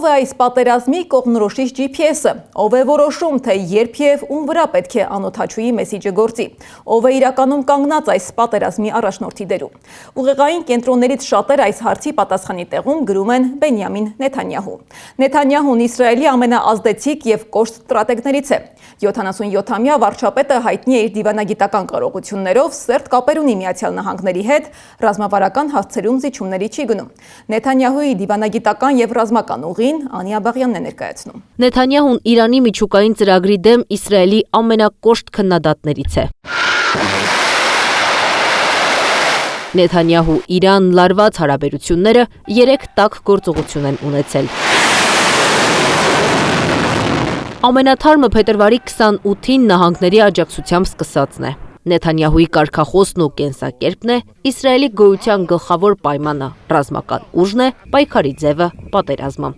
է այս պատերազմի կողմնորոշիչ GPS-ը, ով է որոշում, թե երբ եւ ում վրա պետք է անօդաչուի մեսիջը գործի, ով է իրականում կանգնած այս պատերազմի առաջնորդի դերում։ Ուղեղային կենտրոններից շատերը այս հարցի պատասխանի տեղում գրում են Բենյամին Նեթանյահու։ Նեթանյահուն Իսրայելի ամենաազդեցիկ եւ կոշտ ստրատեգներից է։ 77-ամյա վարչապետը հայտնի է իր դիվանագիտական կարողություններով, սերտ կապեր ունի Միացյալ Նահանգների հետ, ռազմավարական հարցերում զիջումների չի գնում։ Նեթանյահուի դիվանագիտական եւ ռազմական ուղին Անի Աբաղյանն է ներկայացնում։ Նեթանյահուն Իրանի միջուկային ծրագրի դեմ Իսրայելի ամենակոշտ քննադատներից է։ Նեթանյահու Իրան լարված հարաբերությունները 3 տաք գործողություն են ունեցել։ Ամենաթարմը փետրվարի 28-ին նահանգների աջակցությամբ սկսածն է։ Նեթանյահուի կարգախոսն ու կենսակերպն է Իսրայելի գոյության գլխավոր պայմանը, ռազմական ուժն է, պայքարի ձևը պատերազմը։